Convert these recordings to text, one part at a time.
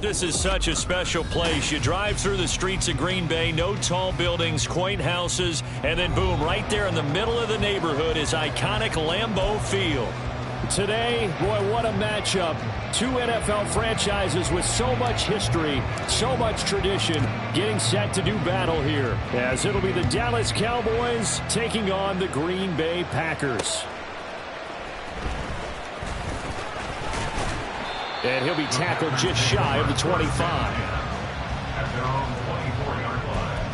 This is such a special place. You drive through the streets of Green Bay, no tall buildings, quaint houses, and then boom, right there in the middle of the neighborhood is iconic Lambeau Field. Today, boy, what a matchup. Two NFL franchises with so much history, so much tradition, getting set to do battle here, as it'll be the Dallas Cowboys taking on the Green Bay Packers. And he'll be tackled just shy of the 25. At their own 24-yard line.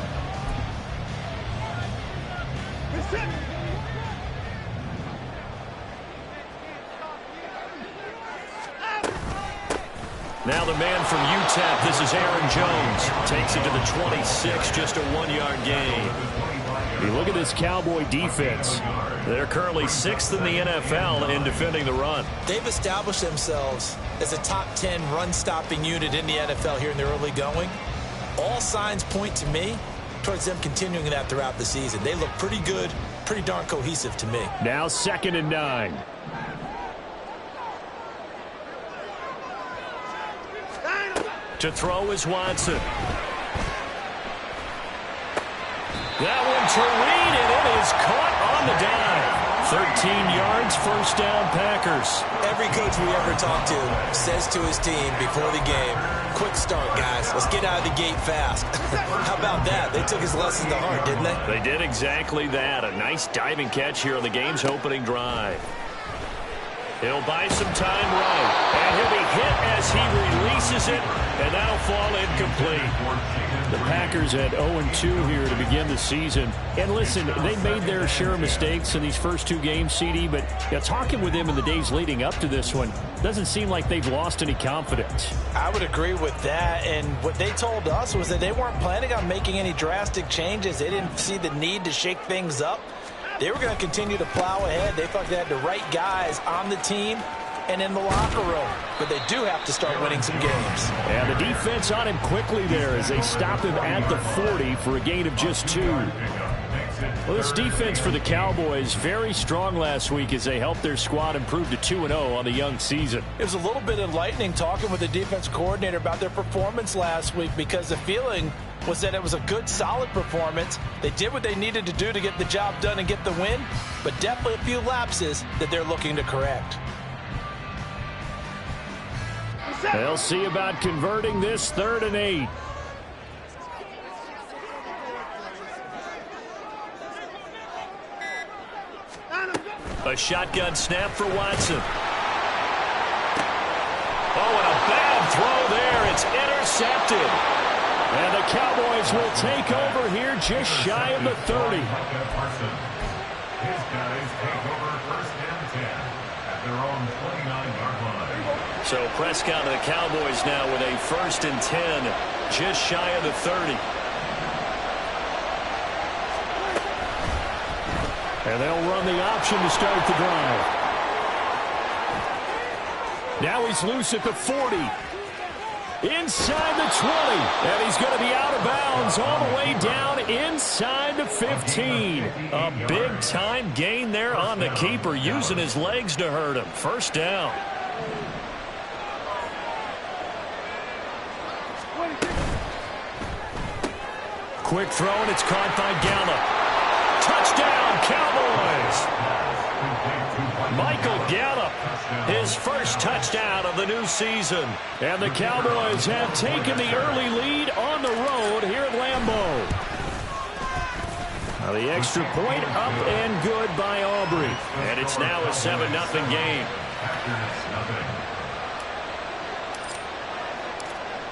Now the man from UTEP, this is Aaron Jones, takes it to the 26, just a 1-yard gain. You look at this Cowboy defense. They're currently 6th in the NFL in defending the run. They've established themselves as a top 10 run-stopping unit in the NFL here in the early going. All signs point to me towards them continuing that throughout the season. They look pretty good, pretty darn cohesive to me. Now 2nd and 9. To throw is Watson. That one to Reed, and it is caught on the dive. 13 yards, first down, Packers. Every coach we ever talk to says to his team before the game, quick start, guys. Let's get out of the gate fast. How about that? They took his lesson to heart, didn't they? They did exactly that. A nice diving catch here on the game's opening drive. He'll buy some time right, and he'll be hit as he releases it, and that'll fall incomplete. The Packers at 0-2 here to begin the season. And listen, they made their share of mistakes in these first 2 games, CD, but talking with them in the days leading up to this one, doesn't seem like they've lost any confidence. I would agree with that, and what they told us was that they weren't planning on making any drastic changes. They didn't see the need to shake things up. They were going to continue to plow ahead. They thought they had the right guys on the team and in the locker room. But they do have to start winning some games. And the defense on him quickly there as they stop him at the 40 for a gain of just 2. Well, this defense for the Cowboys, very strong last week as they helped their squad improve to 2-0 on the young season. It was a little bit enlightening talking with the defense coordinator about their performance last week because the feeling was that it was a good, solid performance. They did what they needed to do to get the job done and get the win, but definitely a few lapses that they're looking to correct. They'll see about converting this 3rd and 8. A shotgun snap for Watson. Oh, and a bad throw there. It's intercepted. And the Cowboys will take over here just shy of the 30. His guys take over 1st and 10 at their own 29-yard line. So Prescott and the Cowboys now with a 1st and 10, just shy of the 30. And they'll run the option to start the drive. Now he's loose at the 40. Inside the 20. And he's going to be out of bounds all the way down inside the 15. A big-time gain there on the keeper, using his legs to hurt him. First down. Quick throw, and it's caught by Gallup. Touchdown, Cowboys! Michael Gallup, his first touchdown of the new season. And the Cowboys have taken the early lead on the road here at Lambeau. Now the extra point up and good by Aubrey. And it's now a 7-0 game.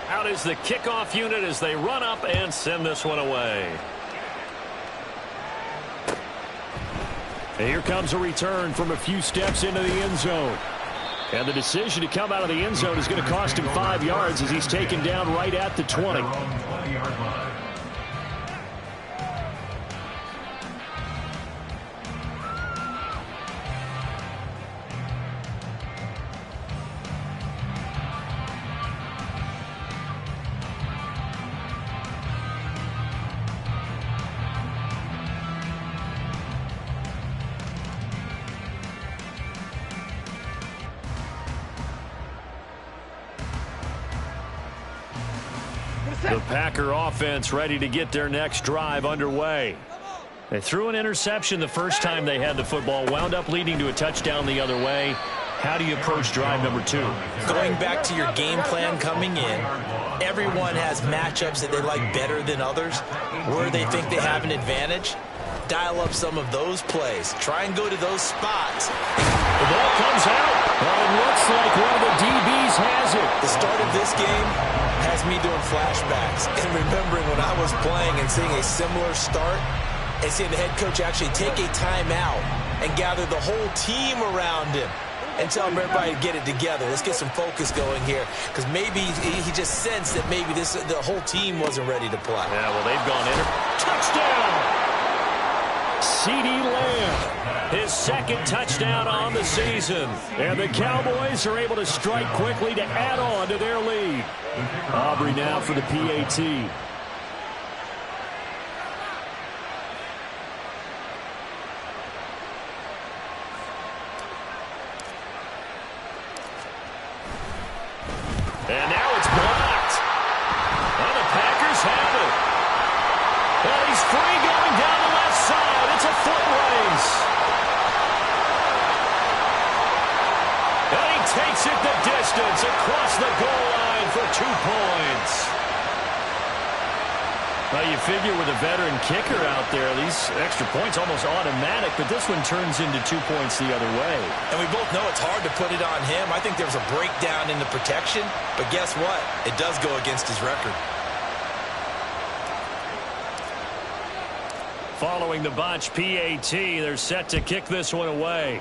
Out is the kickoff unit as they run up and send this one away. And here comes a return from a few steps into the end zone. And the decision to come out of the end zone is going to cost him 5 yards as he's taken down right at the 20. The Packer offense ready to get their next drive underway. They threw an interception the first time they had the football, wound up leading to a touchdown the other way. How do you approach drive number 2? Going back to your game plan coming in, everyone has matchups that they like better than others, where they think they have an advantage. Dial up some of those plays. Try and go to those spots. The ball comes out. Well, it looks like one of the DBs has it. The start of this game has me doing flashbacks and remembering when I was playing and seeing a similar start and seeing the head coach actually take a timeout and gather the whole team around him and tell everybody to get it together. Let's get some focus going here, because maybe he just sensed that maybe the whole team wasn't ready to play. Yeah, well, they've gone in. Touchdown! CeeDee Lamb, his second touchdown on the season. And the Cowboys are able to strike quickly to add on to their lead. Aubrey now for the PAT. And now it's blocked. And the Packers have it. And he's free going down the left side. It's a foot race. And he takes it the distance across the goal line for 2 points. Well, you figure with a veteran kicker out there, these extra points almost automatic, but this one turns into 2 points the other way. And we both know it's hard to put it on him. I think there was a breakdown in the protection, but guess what? It does go against his record. Following the botch PAT, they're set to kick this one away.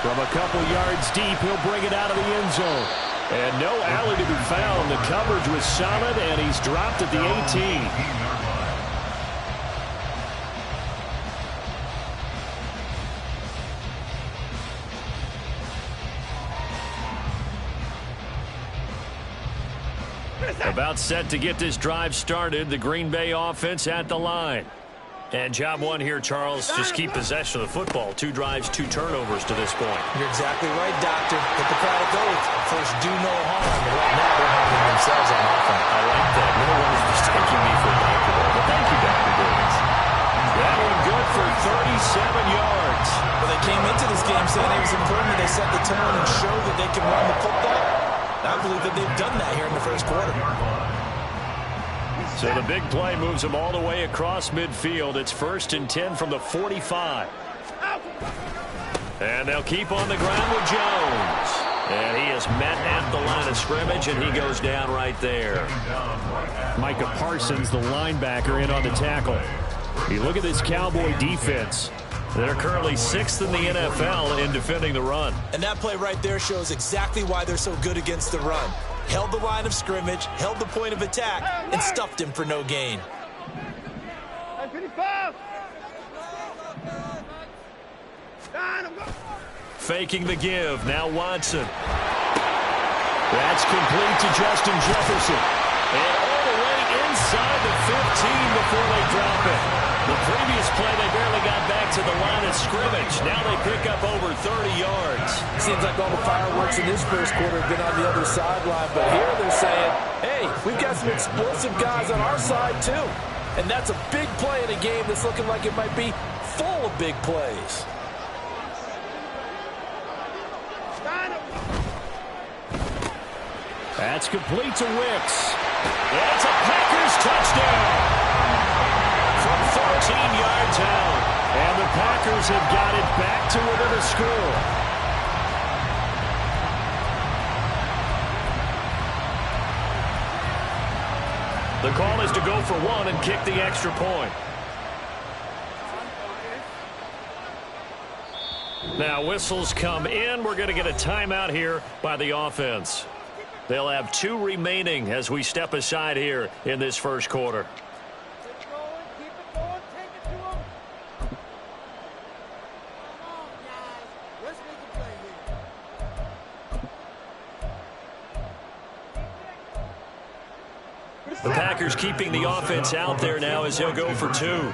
From a couple yards deep, he'll bring it out of the end zone. And no alley to be found. The coverage was solid, and he's dropped at the 18. About set to get this drive started. The Green Bay offense at the line. And job one here, Charles, just keep possession of the football. 2 drives, 2 turnovers to this point. You're exactly right, Doctor. Hippocratic oath. First, do no harm. And right now, they're harming themselves on offense. I like that. No one is mistaking me for Dr. Bill. But thank you, Dr. Davis. That one good for 37 yards. Well, they came into this game saying it was important that they set the tone and show that they can run the football. I believe that they've done that here in the first quarter. So the big play moves them all the way across midfield. It's 1st and 10 from the 45. And they'll keep on the ground with Jones. And he is met at the line of scrimmage, and he goes down right there. Micah Parsons, the linebacker, in on the tackle. You look at this Cowboy defense. They're currently 6th in the NFL in defending the run. And that play right there shows exactly why they're so good against the run. Held the line of scrimmage, held the point of attack, and stuffed him for no gain. Faking the give. Now Watson. That's complete to Justin Jefferson. And all the way inside the 15 before they drop it. The previous play, they barely got back to the line of scrimmage. Now they pick up over 30 yards. Seems like all the fireworks in this first quarter have been on the other sideline. But here they're saying, hey, we've got some explosive guys on our side too. And that's a big play in a game that's looking like it might be full of big plays. That's complete to Wicks. It's a Packers touchdown. From 14 yards out. And the Packers have got it back to within a score. The call is to go for 1 and kick the extra point. Now whistles come in. We're going to get a timeout here by the offense. They'll have 2 remaining as we step aside here in this first quarter. The Packers keeping the offense out there now as he'll go for 2.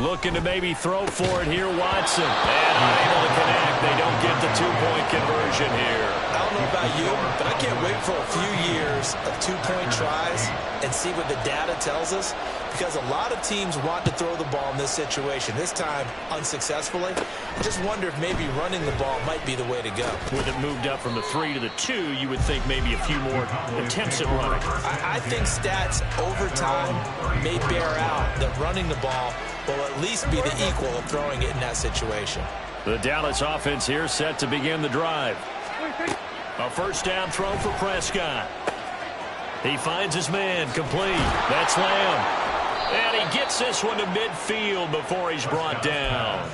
Looking to maybe throw for it here, Watson. And unable to connect. They don't get the two-point conversion here. I don't know about you, but I can't wait for a few years of two-point tries and see what the data tells us, because a lot of teams want to throw the ball in this situation, this time unsuccessfully. I just wonder if maybe running the ball might be the way to go. With it moved up from the 3 to the 2, you would think maybe a few more attempts at running. I think stats over time may bear out that running the ball will at least be the equal of throwing it in that situation. The Dallas offense here set to begin the drive. A first down throw for Prescott. He finds his man, complete. That's Lamb. And he gets this one to midfield before he's brought down.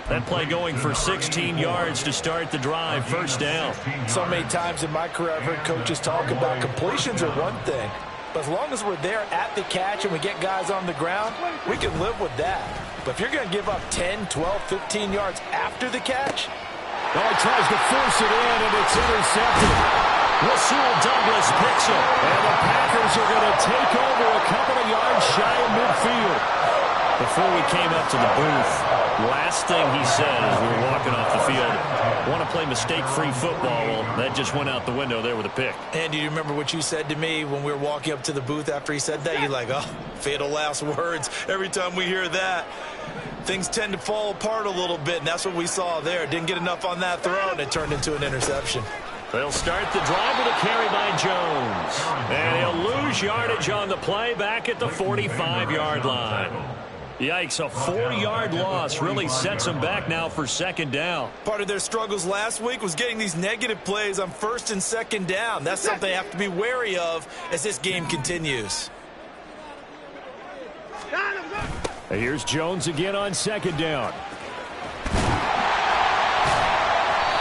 That play going for 16 yards to start the drive, first down. So many times in my career I've heard coaches talk about completions are one thing, but as long as we're there at the catch and we get guys on the ground, we can live with that. But if you're going to give up 10, 12, 15 yards after the catch, well, he tries to force it in, and it's intercepted. Rasul Douglas picks it, and the Packers are going to take over a couple of yards shy of midfield. Before we came up to the booth, last thing he said as we were walking off the field, want to play mistake-free football. Well, that just went out the window there with a pick. And do you remember what you said to me when we were walking up to the booth after he said that? You're like, oh, fatal last words. Every time we hear that, things tend to fall apart a little bit, and that's what we saw there. Didn't get enough on that throw, and it turned into an interception. They'll start the drive with a carry by Jones. And he'll lose yardage on the play back at the 45-yard line. Yikes, a 4-yard loss really sets them back now for second down. Part of their struggles last week was getting these negative plays on first and second down. That's something they have to be wary of as this game continues. Here's Jones again on second down.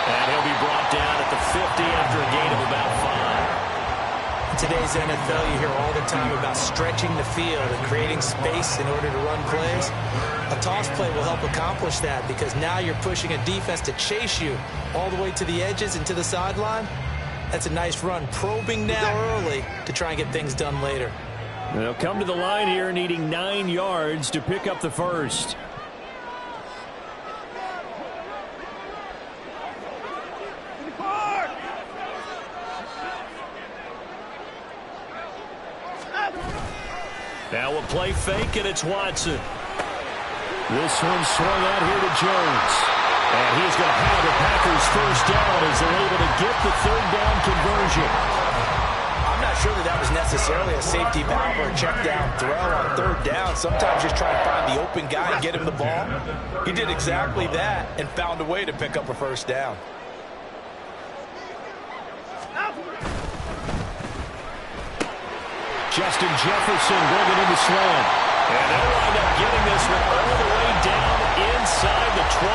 And he'll be brought down at the 50 after a gain of about 5. In today's NFL, you hear all the time about stretching the field and creating space in order to run plays. A toss play will help accomplish that, because now you're pushing a defense to chase you all the way to the edges and to the sideline. That's a nice run, probing now early to try and get things done later. They'll come to the line here needing 9 yards to pick up the first. Now a play fake, and it's Watson. This one swung out here to Jones. And he's going to have the Packers first down as they're able to get the third down conversion. I'm not sure that was necessarily a safety valve or a check down throw on third down. Sometimes just try to find the open guy and get him the ball. He did exactly that and found a way to pick up a first down. Justin Jefferson bringing in the slant. And they'll wind up getting this one all the way down inside the 20.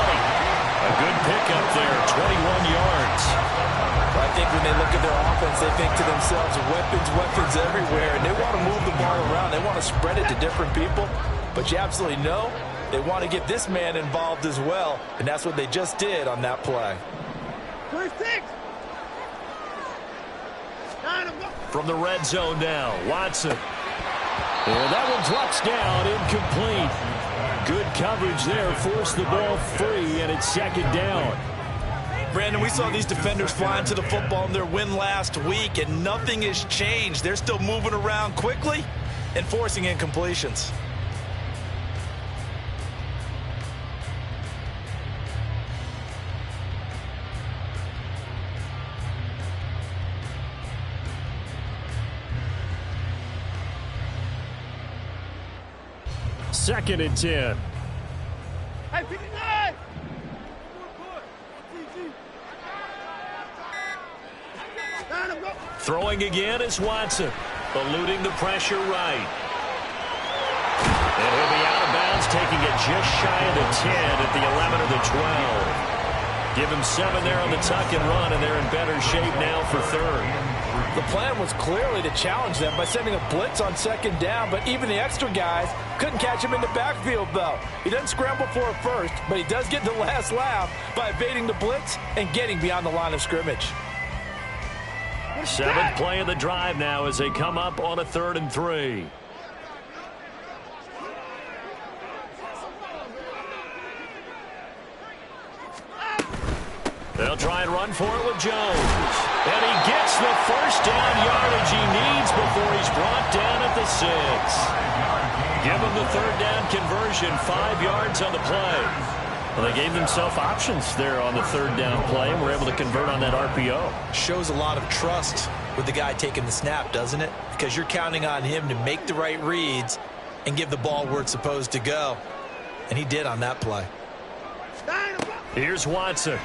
A good pickup there, 21 yards. I think when they look at their offense, they think to themselves, weapons everywhere, and they want to move the ball around. They want to spread it to different people. But you absolutely know they want to get this man involved as well, and that's what they just did on that play. From the red zone now, Watson. And that one drops down, incomplete. Good coverage there, forced the ball free, and it's second down. Brandon, we saw these defenders flying to the football in their win last week, and nothing has changed. They're still moving around quickly and forcing incompletions. Second and 10. Throwing again is Watson, eluding the pressure right. And he'll be out of bounds, taking it just shy of the 10 at the 11 or the 12. Give him 7 there on the tuck and run, and they're in better shape now for third. The plan was clearly to challenge them by sending a blitz on second down, but even the extra guys couldn't catch him in the backfield, though. He doesn't scramble for a first, but he does get the last laugh by evading the blitz and getting beyond the line of scrimmage. 7th play of the drive now as they come up on a 3rd and 3. run for it with Jones. And he gets the first down yardage he needs before he's brought down at the 6. Give him the third down conversion, 5 yards on the play. Well, they gave themselves options there on the third down play and were able to convert on that RPO. Shows a lot of trust with the guy taking the snap, doesn't it? Because you're counting on him to make the right reads and give the ball where it's supposed to go. And he did on that play. Here's Watson.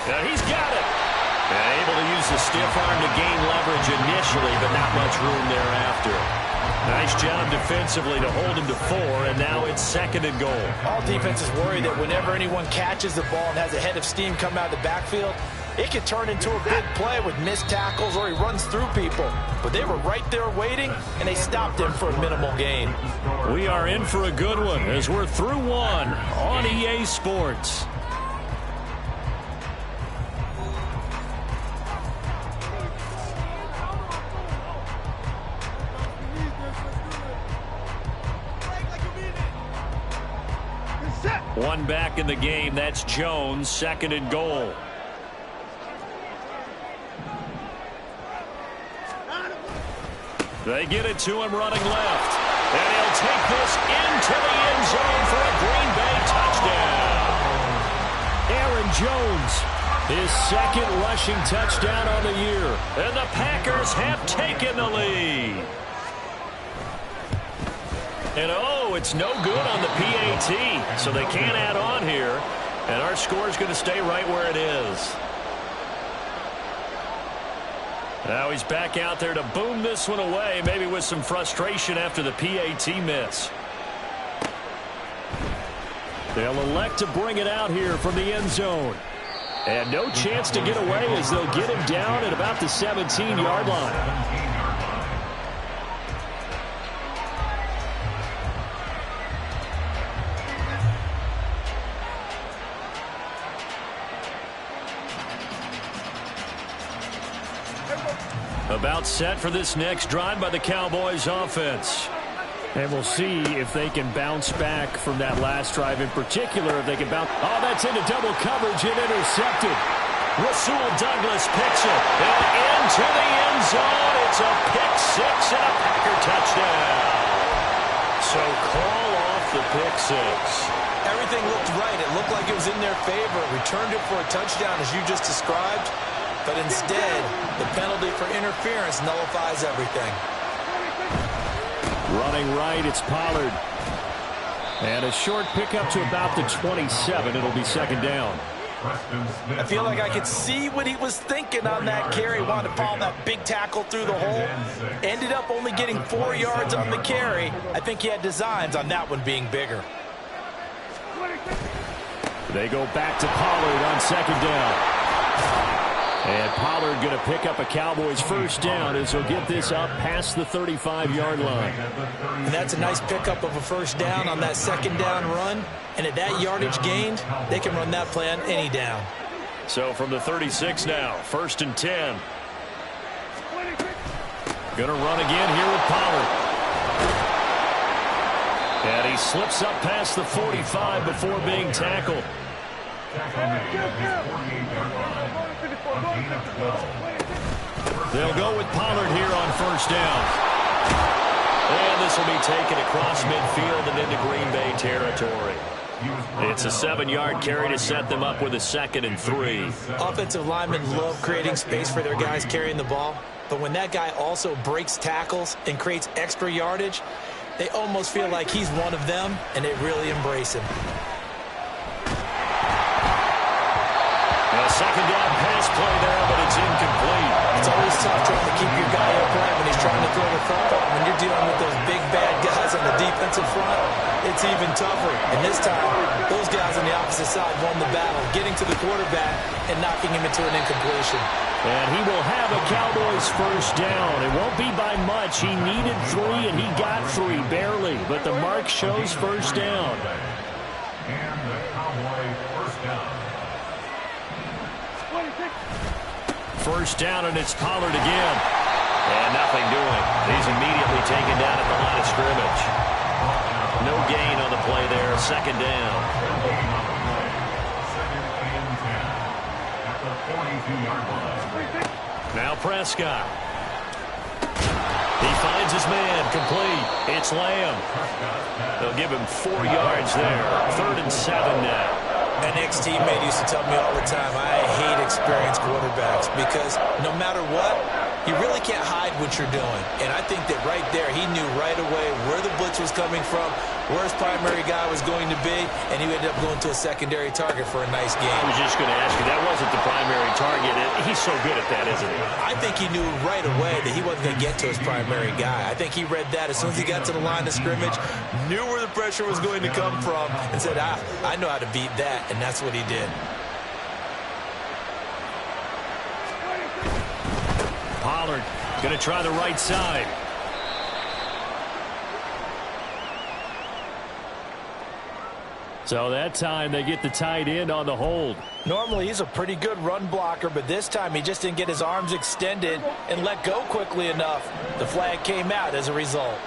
He's got it. And able to use the stiff arm to gain leverage initially, but not much room thereafter. Nice job defensively to hold him to 4, and now it's 2nd and goal. All defenses worry that whenever anyone catches the ball and has a head of steam come out of the backfield, it could turn into a big play with missed tackles or he runs through people. But they were right there waiting, and they stopped him for a minimal gain. We are in for a good one as we're through 1 on EA Sports. One back in the game. That's Jones, 2nd and goal. They get it to him running left. And he'll take this into the end zone for a Green Bay touchdown. Aaron Jones, his 2nd rushing touchdown on the year. And the Packers have taken the lead. And it's no good on the PAT, so they can't add on here. And our score is going to stay right where it is. Now he's back out there to boom this one away, maybe with some frustration after the PAT miss. They'll elect to bring it out here from the end zone. And no chance to get away as they'll get him down at about the 17-yard line. About set for this next drive by the Cowboys offense. And we'll see if they can bounce back from that last drive in particular. If they can bounce. Oh, that's into double coverage and intercepted. Rasul Douglas picks it. And into the end zone. It's a pick 6 and a Packer touchdown. So call off the pick 6. Everything looked right. It looked like it was in their favor. Returned it for a touchdown as you just described. But instead, the penalty for interference nullifies everything. Running right, it's Pollard. And a short pickup to about the 27. It'll be 2nd down. I feel like I could see what he was thinking on that carry. Wanted to follow that big tackle through the hole. Ended up only getting 4 yards on the carry. I think he had designs on that one being bigger. They go back to Pollard on 2nd down. And Pollard going to pick up a Cowboys first down as he'll get this up past the 35-yard line. And that's a nice pickup of a first down on that 2nd down run. And at that yardage gained, they can run that play on any down. So from the 36 now, 1st and 10. Going to run again here with Pollard. And he slips up past the 45 before being tackled. They'll go with Pollard here on 1st down. And this will be taken across midfield and into Green Bay territory. It's a 7-yard carry to set them up with a 2nd and 3. Offensive linemen love creating space for their guys carrying the ball. But when that guy also breaks tackles and creates extra yardage, they almost feel like he's one of them, and they really embrace him. A 2nd down pass play there, but it's incomplete. It's always tough trying to keep your guy upright when he's trying to throw the football. When you're dealing with those big, bad guys on the defensive front, it's even tougher. And this time, those guys on the opposite side won the battle, getting to the quarterback and knocking him into an incompletion. And he will have a Cowboys first down. It won't be by much. He needed 3, and he got 3, barely. But the mark shows first down. And the Cowboy first down. First down, and it's Pollard again. And nothing doing. He's immediately taken down at the line of scrimmage. No gain on the play there. 2nd down. the 42-yard line. Now Prescott. He finds his man, complete. It's Lamb. They'll give him 4 yards there. 3rd and 7 now. An ex-teammate used to tell me all the time, I hate experienced quarterbacks because no matter what, you really can't hide what you're doing. And I think that right there, he knew right away where the blitz was coming from, where his primary guy was going to be, and he ended up going to a secondary target for a nice game. I was just going to ask you, that wasn't the primary target. He's so good at that, isn't he? I think he knew right away that he wasn't going to get to his primary guy. I think he read that as soon as he got to the line of scrimmage, knew where the pressure was going to come from, and said, I know how to beat that, and that's what he did. Pollard going to try the right side. So that time they get the tight end on the hold. Normally he's a pretty good run blocker, but this time he just didn't get his arms extended and let go quickly enough. The flag came out as a result.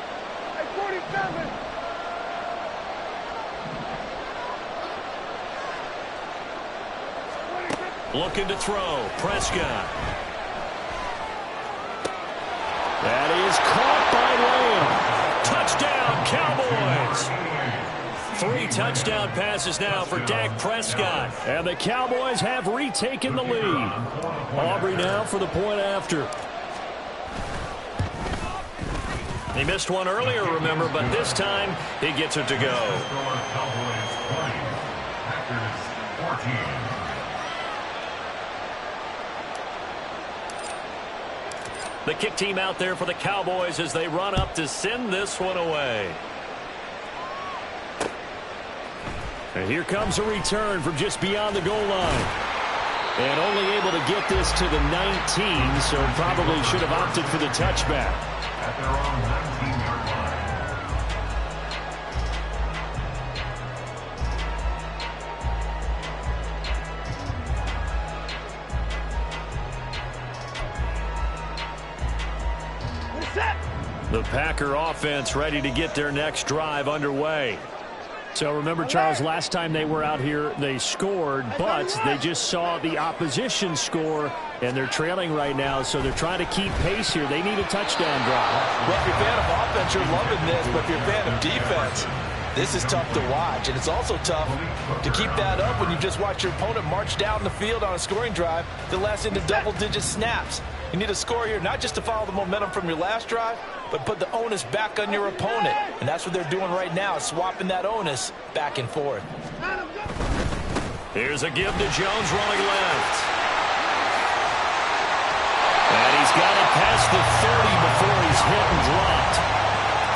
Looking to throw. Prescott. That is caught by Lamb. Touchdown, Cowboys. 3 touchdown passes now for Dak Prescott. And the Cowboys have retaken the lead. Aubrey now for the point after. He missed one earlier, remember, but this time he gets it to go. Cowboys 20, Packers 14. The kick team out there for the Cowboys as they run up to send this one away. And here comes a return from just beyond the goal line. And only able to get this to the 19, so probably should have opted for the touchback. At their own 19-yard line. The Packer offense ready to get their next drive underway. So remember, Charles, last time they were out here, they scored, but they just saw the opposition score, and they're trailing right now, so they're trying to keep pace here. They need a touchdown drive. Well, if you're a fan of offense, you're loving this, but if you're a fan of defense, this is tough to watch, and it's also tough to keep that up when you just watch your opponent march down the field on a scoring drive that lasts into double-digit snaps. You need a score here, not just to follow the momentum from your last drive, but put the onus back on your opponent. And that's what they're doing right now, swapping that onus back and forth. Here's a give to Jones running left. And he's got it past the 30 before he's hit and dropped.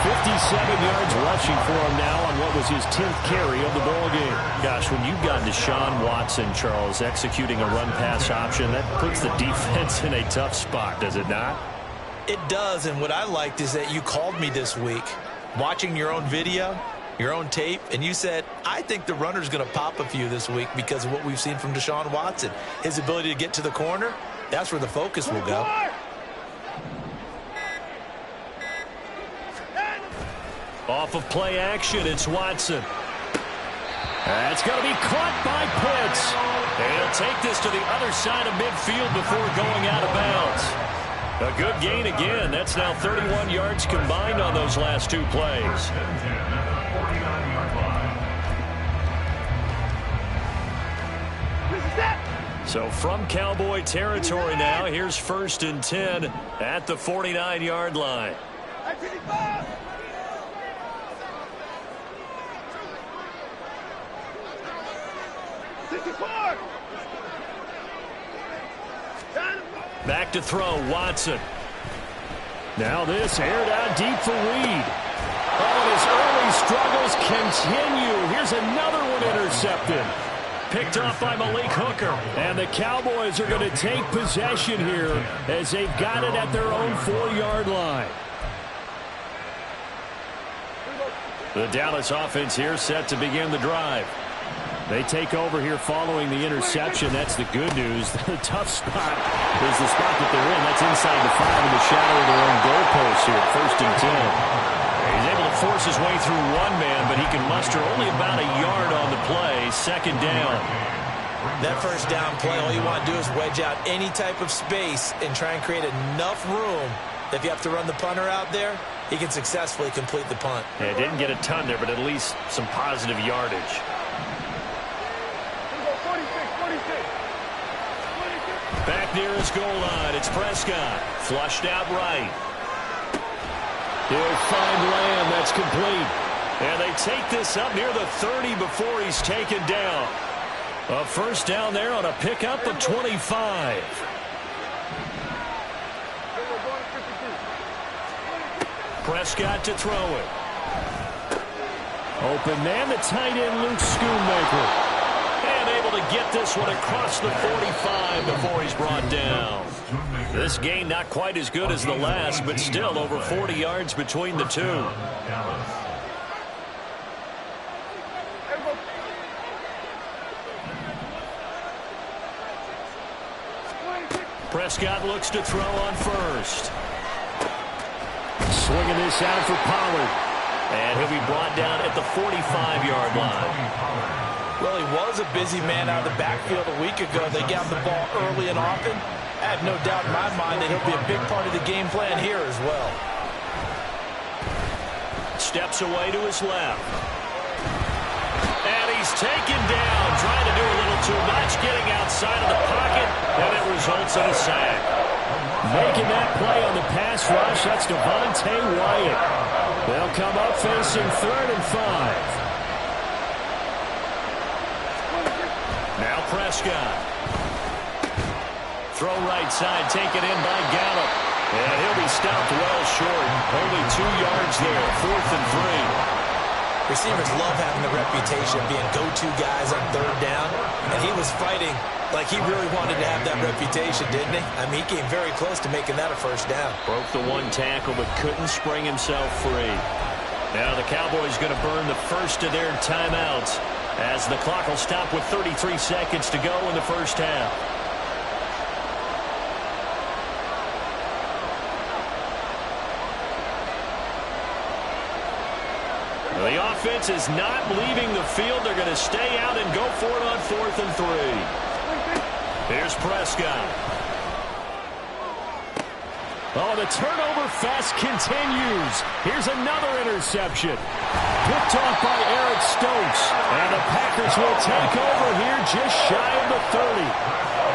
57 yards rushing for him now on what was his 10th carry of the ball game. Gosh, when you've got Deshaun Watson, Charles, executing a run-pass option, that puts the defense in a tough spot, does it not? It does, and what I liked is that you called me this week, watching your own video, your own tape, and you said, I think the runner's going to pop a few this week because of what we've seen from Deshaun Watson. His ability to get to the corner, that's where the focus will go. Off of play action, it's Watson. That's going to be caught by Pitts. They'll take this to the other side of midfield before going out of bounds. A good gain again. That's now 31 yards combined on those last 2 plays. So from Cowboy territory now, here's 1st and 10 at the 49-yard line. Back to throw, Watson. Now this aired out deep for Reed. Oh, and his early struggles continue. Here's another one intercepted. Picked off by Malik Hooker. And the Cowboys are going to take possession here as they've got it at their own 4-yard line. The Dallas offense here set to begin the drive. They take over here following the interception. That's the good news. The tough spot is the spot that they're in. That's inside the 5 in the shadow of their own goalpost here. 1st and 10. He's able to force his way through one man, but he can muster only about a yard on the play. 2nd down. That first down play, all you want to do is wedge out any type of space and try and create enough room that if you have to run the punter out there, he can successfully complete the punt. Yeah, didn't get a ton there, but at least some positive yardage. Back near his goal line, it's Prescott. Flushed out right. He'll find Lamb. That's complete. And they take this up near the 30 before he's taken down. A first down there on a pickup of 25. Prescott to throw it. Open man, the tight end, Luke Schoonmaker. And able to get this one across the 45 before he's brought down. This gain not quite as good as the last, but still over 40 yards between the two. Prescott looks to throw on first. Swinging this out for Pollard. And he'll be brought down at the 45-yard line. Well, he was a busy man out of the backfield a week ago. They got the ball early and often. I have no doubt in my mind that he'll be a big part of the game plan here as well. Steps away to his left. And he's taken down, trying to do a little too much, getting outside of the pocket, and it results in a sack. Making that play on the pass rush, that's Devontae Wyatt. They'll come up facing 3rd and 5. Now Prescott. Throw right side, taken in by Gallup. And he'll be stopped well short. Only 2 yards there, 4th and 3. Receivers love having the reputation of being go-to guys on 3rd down. And he was fighting like he really wanted to have that reputation, didn't he? I mean, he came very close to making that a first down. Broke the one tackle, but couldn't spring himself free. Now the Cowboys going to burn the first of their timeouts, as the clock will stop with 33 seconds to go in the first half. The offense is not leaving the field. They're going to stay out and go for it on 4th and 3. Here's Prescott. Oh, the turnover fest continues. Here's another interception. Picked off by Eric Stokes. And the Packers will take over here just shy of the 30.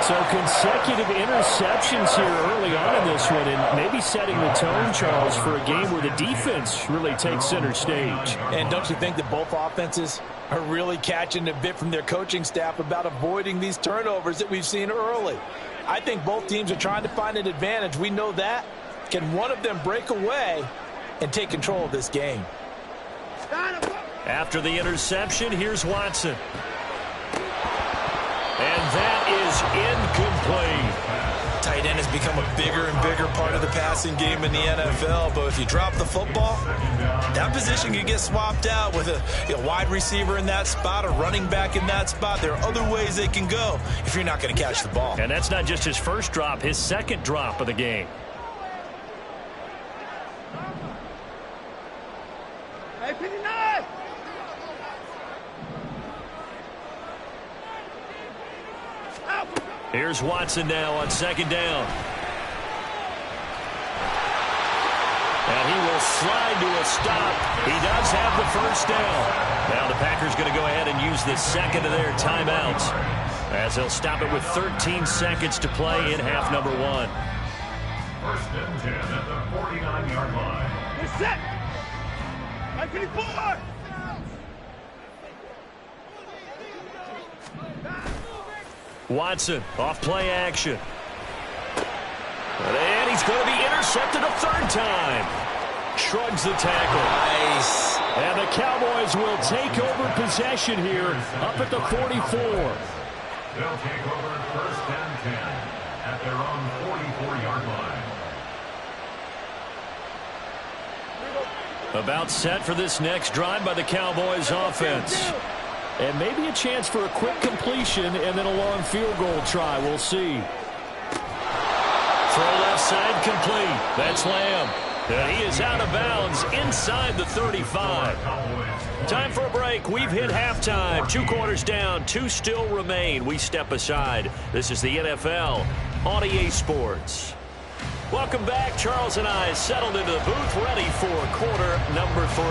So consecutive interceptions here early on in this one, and maybe setting the tone, Charles, for a game where the defense really takes center stage. And don't you think that both offenses are really catching a bit from their coaching staff about avoiding these turnovers that we've seen early? I think both teams are trying to find an advantage. We know that. Can one of them break away and take control of this game? After the interception, here's Watson. And that is incomplete. Tight end has become a bigger and bigger part of the passing game in the NFL, but if you drop the football, that position can get swapped out with a wide receiver in that spot, a running back in that spot. There are other ways they can go if you're not going to catch the ball. And that's not just his first drop, his second drop of the game. Here's Watson now on 2nd down. And he will slide to a stop. He does have the first down. Now the Packers going to go ahead and use the second of their timeouts, as they'll stop it with 13 seconds to play in half number 1. 1st and 10 at the 49-yard line. We're set. I'm pretty forward. Watson off play action. And he's going to be intercepted a 3rd time. Shrugs the tackle. Nice. And the Cowboys will take over possession here up at the 44. They'll take over 1st and 10 at their own 44-yard line. About set for this next drive by the Cowboys offense. And maybe a chance for a quick completion and then a long field goal try. We'll see. Throw left side complete. That's Lamb. And he is out of bounds inside the 35. Time for a break. We've hit halftime. 2 quarters down, 2 still remain. We step aside. This is the NFL on EA Sports. Welcome back. Charles and I settled into the booth, ready for quarter number 3.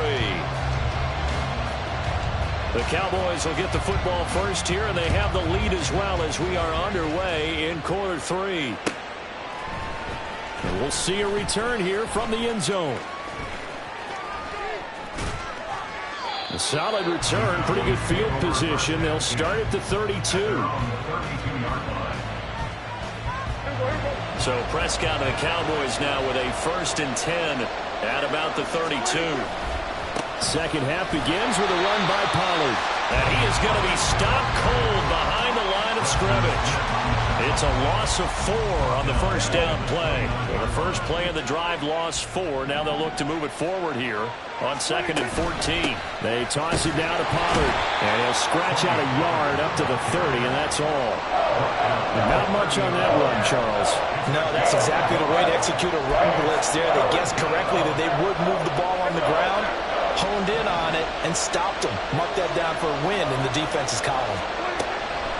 The Cowboys will get the football first here, and they have the lead as well as we are underway in quarter 3. And we'll see a return here from the end zone. A solid return, pretty good field position. They'll start at the 32. So Prescott and the Cowboys now with a 1st and 10 at about the 32. Second half begins with a run by Pollard. And he is going to be stopped cold behind the line of scrimmage. It's a loss of 4 on the first down play. Well, the first play of the drive lost 4. Now they'll look to move it forward here on 2nd and 14. They toss it down to Pollard. And he'll scratch out a yard up to the 30, and that's all. And not much on that run, Charles. No, that's exactly the way to execute a run blitz there. They guessed correctly that they would move the ball on the ground, honed in on it, and stopped them. Mark that down for a win in the defense's column.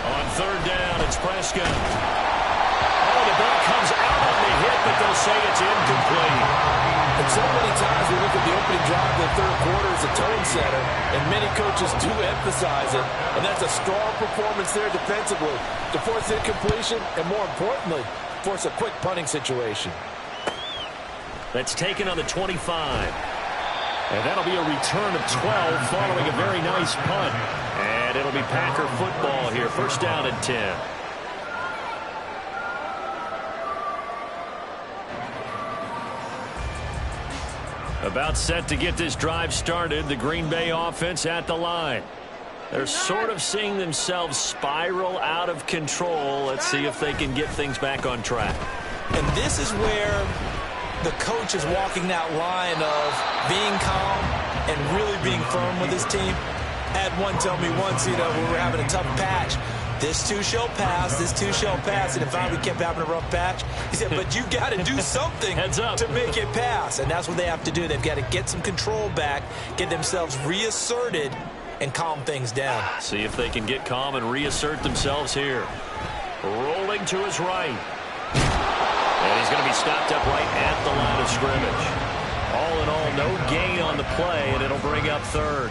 On 3rd down, it's Prescott. Oh, the ball comes out on the hit, but they'll say it's incomplete. And so many times we look at the opening drive of the 3rd quarter as a tone setter, and many coaches do emphasize it. And that's a strong performance there defensively to force incompletion and, more importantly, force a quick punting situation. That's taken on the 25. And that'll be a return of 12 following a very nice punt. And it'll be Packer football here. 1st down and 10. About set to get this drive started. The Green Bay offense at the line. They're sort of seeing themselves spiral out of control. Let's see if they can get things back on track. And this is where the coach is walking that line of being calm and really being firm with his team. Had one tell me once, we were having a tough patch. This too shall pass, this too shall pass. And if we kept having a rough patch, he said, but you got to do something Heads up to make it pass. And that's what they have to do. They've got to get some control back, get themselves reasserted, and calm things down. See if they can get calm and reassert themselves here. Rolling to his right. And he's going to be stopped up right at the line of scrimmage. All in all, no gain on the play, and it'll bring up 3rd.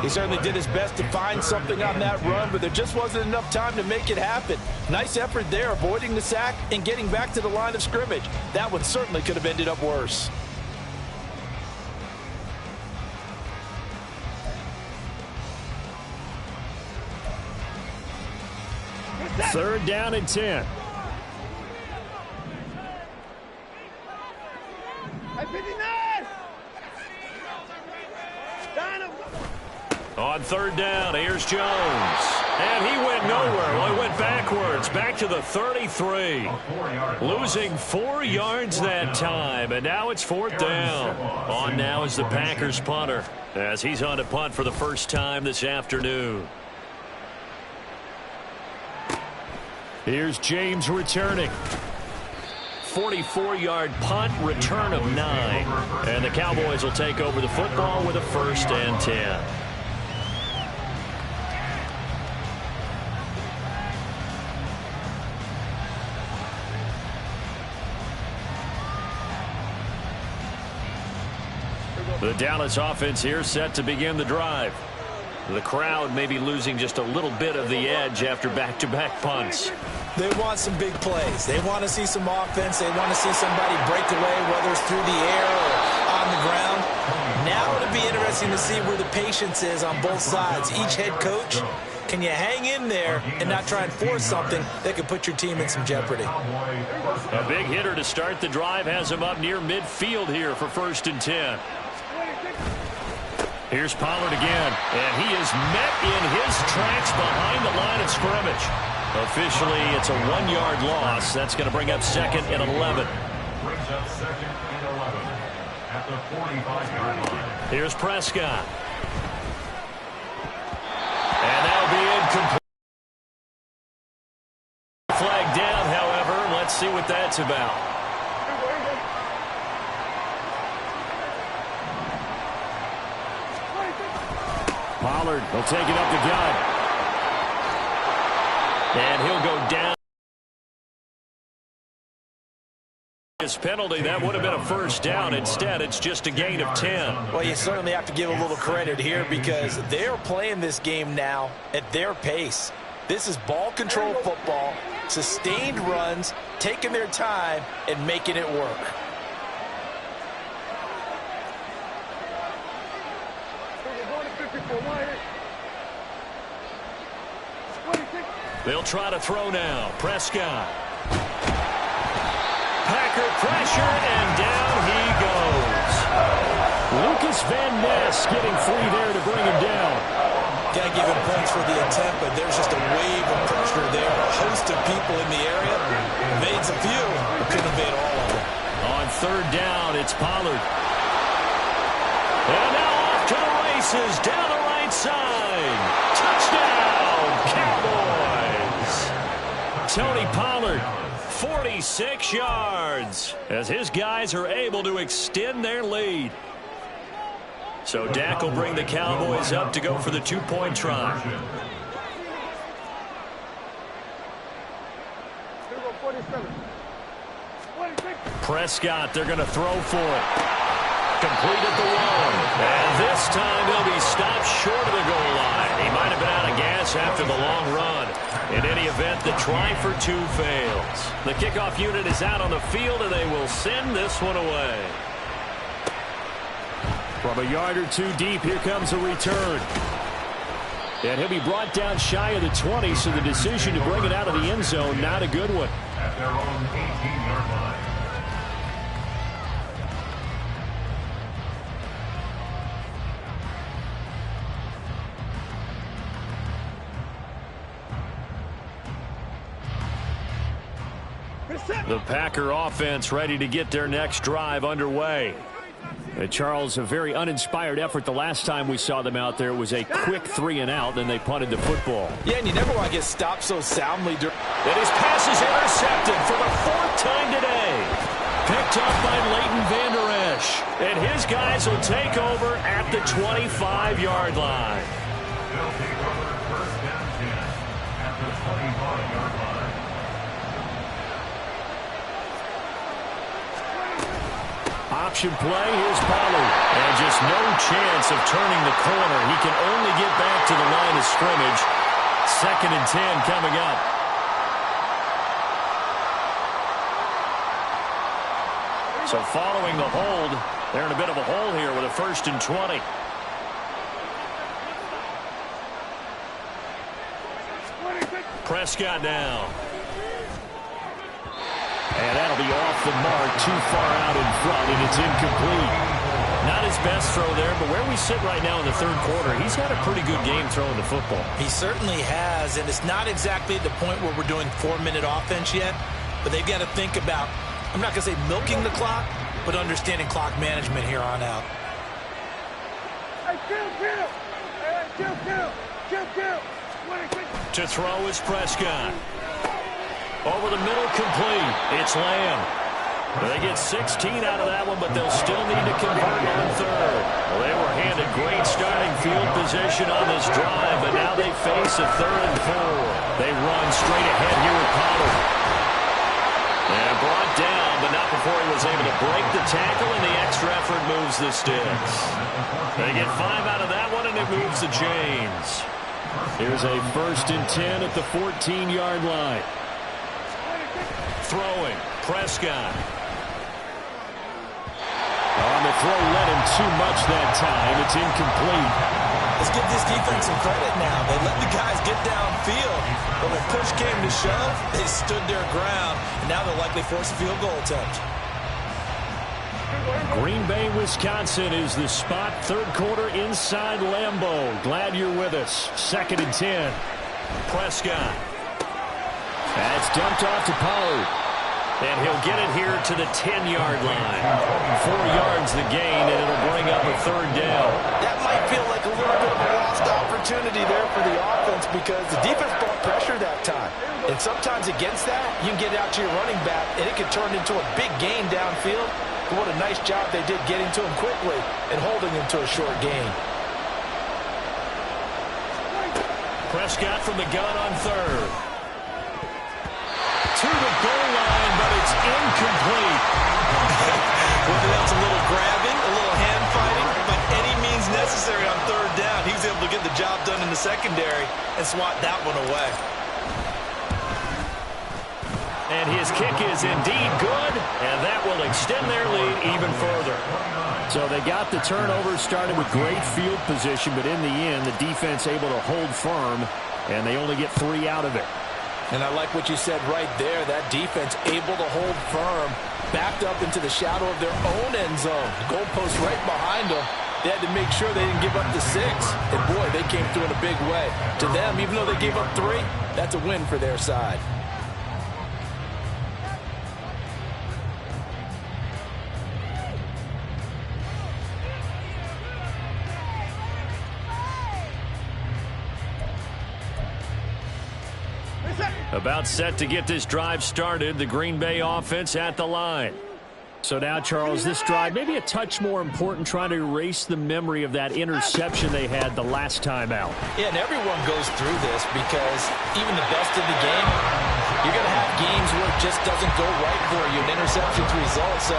He certainly did his best to find something on that run, but there just wasn't enough time to make it happen. Nice effort there, avoiding the sack and getting back to the line of scrimmage. That one certainly could have ended up worse. Third down and 10. On 3rd down, here's Jones. And he went nowhere. Well, he went backwards, back to the 33. Losing 4 yards that time, and now it's 4th down. On now is the Packers punter, as he's on to punt for the first time this afternoon. Here's James returning. 44-yard punt, return of 9. And the Cowboys will take over the football with a 1st and 10. The Dallas offense here set to begin the drive. The crowd may be losing just a little bit of the edge after back-to-back punts. They want some big plays. They want to see some offense. They want to see somebody break away, whether it's through the air or on the ground. Now it'll be interesting to see where the patience is on both sides. Each head coach, can you hang in there and not try and force something that could put your team in some jeopardy? A big hitter to start the drive has him up near midfield here for 1st and 10. Here's Pollard again, and he is met in his tracks behind the line of scrimmage. Officially, it's a 1-yard loss. That's going to bring up 2nd and 11. Brings up 2nd and 11 at the 45-yard line. Here's Prescott. And that'll be incomplete. Flag down, however. Let's see what that's about. Pollard will take it up the gut. And he'll go down. His penalty, that would have been a first down. Instead, it's just a gain of 10. Well, you certainly have to give a little credit here because they're playing this game now at their pace. This is ball control football, sustained runs, taking their time, and making it work. They'll try to throw now. Prescott. Packer pressure, and down he goes. Lucas Van Ness getting free there to bring him down. Got to give him points for the attempt, but there's just a wave of pressure there. A host of people in the area. Evades a few, but couldn't evade all of them. On third down, it's Pollard. And now off to the races, down the right side. Touchdown, Cowboys. Tony Pollard, 46 yards, as his guys are able to extend their lead. So Dak will bring the Cowboys up to go for the two-point try. Prescott, they're going to throw for it. Complete at the one. And this time he'll be stopped short of the goal line. He might have been out of gas after the long run. In any event, the try for two fails. The kickoff unit is out on the field, and they will send this one away. From a yard or two deep, here comes a return. And he'll be brought down shy of the 20, so the decision to bring it out of the end zone, not a good one. At their own 18-yard line. The Packer offense ready to get their next drive underway. Charles, a very uninspired effort the last time we saw them out there. It was a quick 3-and-out, then they punted the football. Yeah, and you never want to get stopped so soundly. And his pass is intercepted for the fourth time today. Picked up by Leighton Vander Esch. And his guys will take over at the 25-yard line. They'll take over first down 10 at the 25-yard line. Option play, here's Pollard. And just no chance of turning the corner. He can only get back to the line of scrimmage. 2nd and 10 coming up. So following the hold, they're in a bit of a hole here with a 1st and 20. Prescott now. And that'll be off the mark, too far out in front, and it's incomplete. Not his best throw there, but where we sit right now in the third quarter, he's had a pretty good game throwing the football. He certainly has, and it's not exactly the point where we're doing 4-minute offense yet, but they've got to think about, I'm not going to say milking the clock, but understanding clock management here on out. To throw is Prescott. Over the middle, complete. It's Lamb. They get 16 out of that one, but they'll still need to convert on third. Well, they were handed great starting field position on this drive, but now they face a 3rd and 4. They run straight ahead here with Pollard. And brought down, but not before he was able to break the tackle, and the extra effort moves the sticks. They get 5 out of that one, and it moves the chains. Here's a 1st and 10 at the 14-yard line. Throwing, Prescott. On the throw, led him too much that time. It's incomplete. Let's give this defense some credit now. They let the guys get downfield, but when push came to shove, they stood their ground, and now they'll likely force a field goal attempt. Green Bay, Wisconsin is the spot. Third quarter inside Lambeau. Glad you're with us. 2nd and 10. Prescott. That's dumped off to Pollard. And he'll get it here to the 10-yard line. 4 yards the gain, and it'll bring up a 3rd down. That might feel like a little bit of a lost opportunity there for the offense because the defense brought pressure that time. And sometimes against that, you can get it out to your running back, and it can turn into a big gain downfield. But what a nice job they did getting to him quickly and holding him to a short gain. Prescott from the gun on third. To the goal line, but it's incomplete. Whether that's a little grabbing, a little hand fighting, but any means necessary on third down. He was able to get the job done in the secondary and swat that one away. And his kick is indeed good, and that will extend their lead even further. So they got the turnover, started with great field position, but in the end, the defense able to hold firm, and they only get 3 out of it. And I like what you said right there. That defense able to hold firm, backed up into the shadow of their own end zone. The goalpost right behind them. They had to make sure they didn't give up the 6. And, boy, they came through in a big way. To them, even though they gave up 3, that's a win for their side. About set to get this drive started, the Green Bay offense at the line. So now, Charles, this drive maybe a touch more important, trying to erase the memory of that interception they had the last time out. Yeah, and everyone goes through this because even the best in the game, you're going to have games where it just doesn't go right for you, an interception's result. So,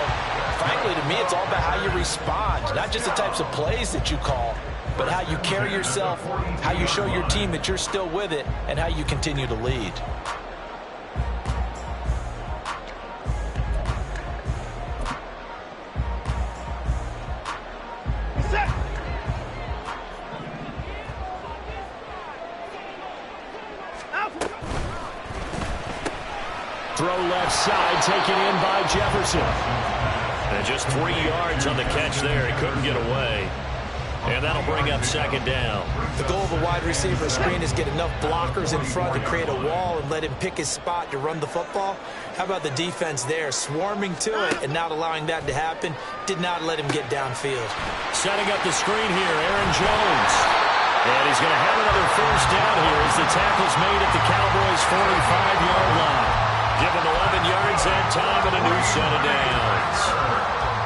frankly, to me, it's all about how you respond, not just the types of plays that you call, but how you carry yourself, how you show your team that you're still with it, and how you continue to lead. Throw left side, taken in by Jefferson. And just 3 yards on the catch there. He couldn't get away. And that'll bring up second down. The goal of a wide receiver screen is get enough blockers in front to create a wall and let him pick his spot to run the football. How about the defense there, swarming to it and not allowing that to happen? Did not let him get downfield. Setting up the screen here, Aaron Jones. And he's going to have another first down here as the tackle's made at the Cowboys' 45-yard line. Give him 11 yards that time and a new set of downs.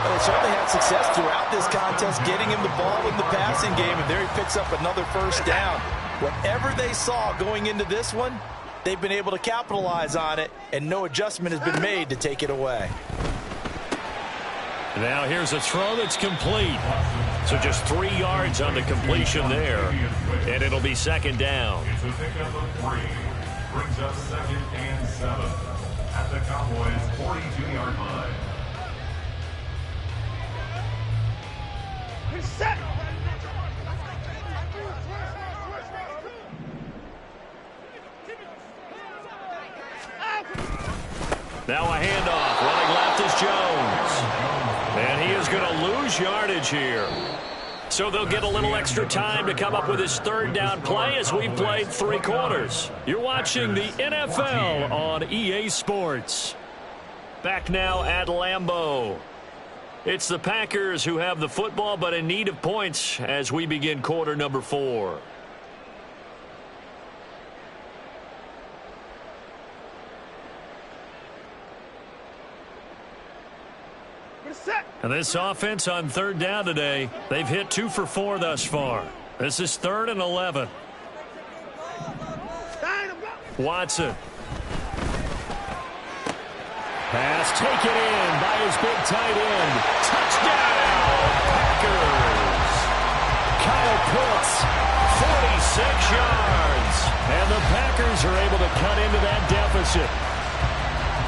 Well, they certainly had success throughout this contest, getting him the ball in the passing game, and there he picks up another first down. Whatever they saw going into this one, they've been able to capitalize on it, and no adjustment has been made to take it away. Now here's a throw that's complete. So just 3 yards on the completion there, and it'll be second down. It's a pickup of 3. Brings up 2nd and 7 at the Cowboys' 42-yard line. Set. Now a handoff. Running left is Jones. And he is going to lose yardage here. So they'll get a little extra time to come up with his third down play as we've played 3 quarters. You're watching the NFL on EA Sports. Back now at Lambeau. It's the Packers who have the football but in need of points as we begin quarter number 4. And this offense on third down today, they've hit 2 for 4 thus far. This is 3rd and 11. Watson. Pass taken in by his big tight end. Touchdown, Packers. Kyle Pitts, 46 yards. and the Packers are able to cut into that deficit.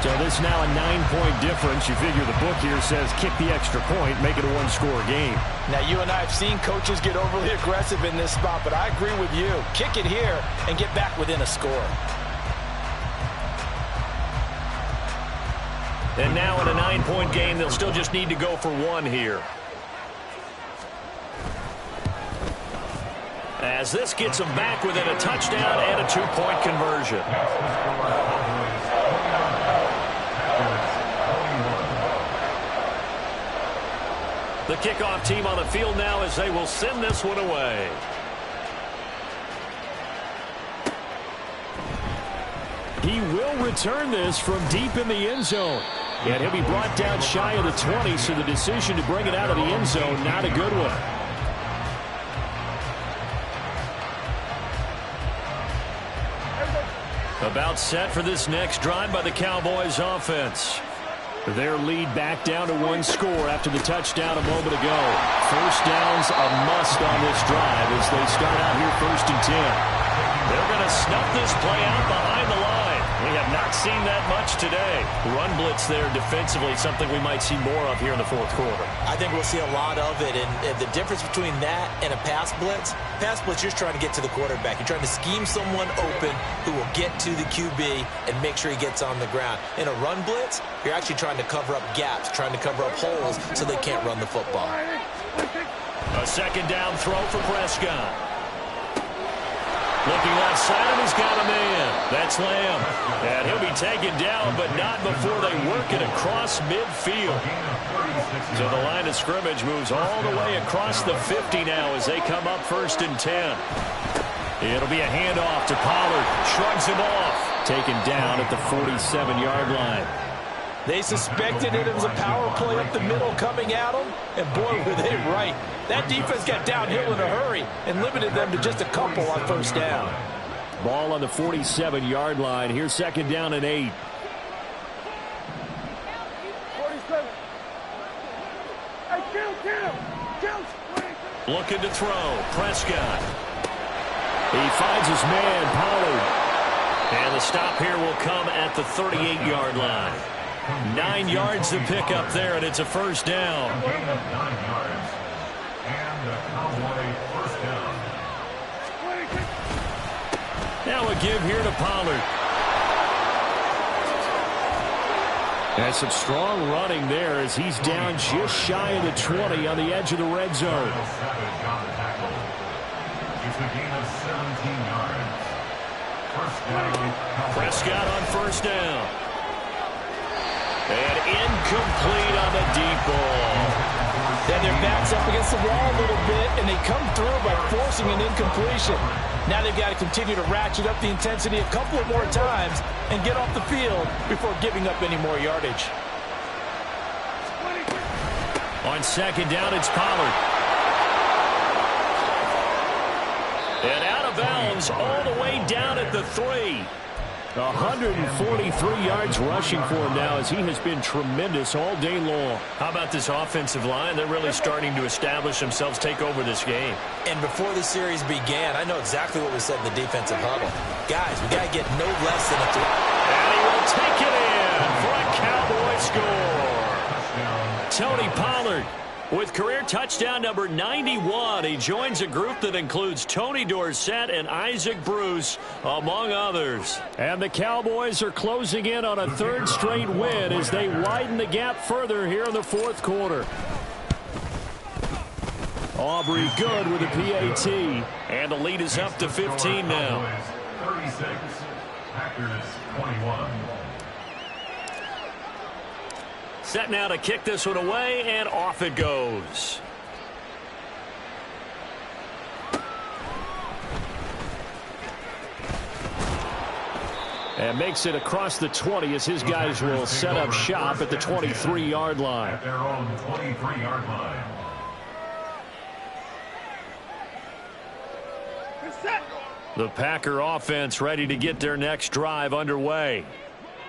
So this now a 9-point difference. You figure the book here says kick the extra point, make it a 1-score game. Now, you and I have seen coaches get overly aggressive in this spot, but I agree with you. Kick it here and get back within a score. And now in a 9-point game, they'll still just need to go for 1 here. As this gets them back within a touchdown and a 2-point conversion. The kickoff team on the field now as they will send this one away. He will return this from deep in the end zone. And he'll be brought down shy of the 20, so the decision to bring it out of the end zone, not a good one. About set for this next drive by the Cowboys offense. Their lead back down to 1 score after the touchdown a moment ago. First down's a must on this drive as they start out here 1st and 10. They're going to snuff this play out behind the line. We have not seen that much today. Run blitz there defensively, something we might see more of here in the 4th quarter. I think we'll see a lot of it, and the difference between that and a pass blitz, you're trying to get to the quarterback. You're trying to scheme someone open who will get to the QB and make sure he gets on the ground. In a run blitz, you're actually trying to cover up gaps, trying to cover up holes so they can't run the football. A 2nd down throw for Prescott. Looking left side, and he's got a man. That's Lamb. And he'll be taken down, but not before they work it across midfield. So the line of scrimmage moves all the way across the 50 now as they come up 1st and 10. It'll be a handoff to Pollard. Shrugs him off. Taken down at the 47-yard line. They suspected it was a power play up the middle coming at them, and boy, were they right. That defense got downhill in a hurry and limited them to just a couple on 1st down. Ball on the 47-yard line. Here's 2nd down and 8. 47. Hey, kill. Looking to throw. Prescott. He finds his man, Pollard. And the stop here will come at the 38-yard line. 9 yards to pick up there, and it's a 1st down. Gain of 9 yards. And the Cowboy 1st down. Now a give here to Pollard. And some strong running there as he's down just shy of the 20 on the edge of the red zone. Savage on the tackle. It's a gain of 17 yards. 1st down. Prescott on 1st down. And incomplete on the deep ball. Then their back's up against the wall a little bit, and they come through by forcing an incompletion. Now they've got to continue to ratchet up the intensity a couple of more times and get off the field before giving up any more yardage. On 2nd down, it's Pollard. And out of bounds all the way down at the 3. 143 yards rushing for him now as he has been tremendous all day long. How about this offensive line? They're really starting to establish themselves, take over this game. And before the series began, I know exactly what we said in the defensive huddle. Guys, we got to get no less than a 3. And he will take it in for a Cowboy score. Tony Pollard with career touchdown number 91. He joins a group that includes Tony Dorsett and Isaac Bruce, among others. And the Cowboys are closing in on a 3rd straight win as they widen the gap further here in the 4th quarter. Aubrey good with a PAT. And the lead is up to 15 now. 36. Packers 21. Set now to kick this one away, and off it goes. And makes it across the 20 as his guys will set up shop at the 23-yard line. At their own 23-yard line. The Packer offense ready to get their next drive underway.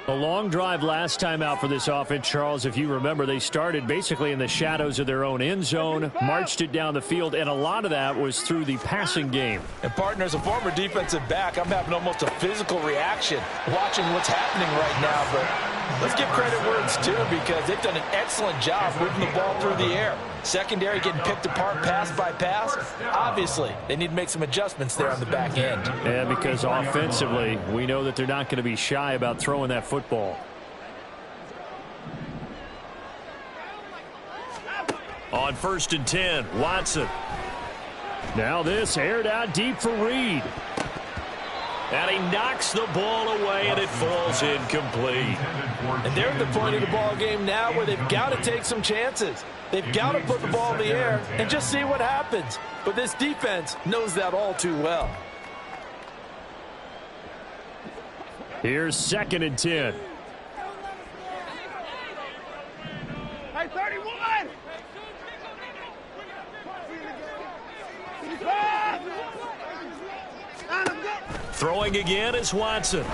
A long drive last time out for this offense, Charles. If you remember, they started basically in the shadows of their own end zone, marched it down the field, and a lot of that was through the passing game. And, partner, as a former defensive back, I'm having almost a physical reaction watching what's happening right now. But let's give credit where it's due because they've done an excellent job moving the ball through the air. Secondary getting picked apart pass by pass. Obviously, they need to make some adjustments there on the back end. And because offensively, we know that they're not going to be shy about throwing that football. On 1st and 10, Watson. Now this aired out deep for Reed. And he knocks the ball away, and it falls incomplete. And they're at the point of the ball game now where they've got to take some chances. They've got to put the ball in the air and just see what happens. But this defense knows that all too well. Here's 2nd and 10. Hey, 31! Throwing again is Watson.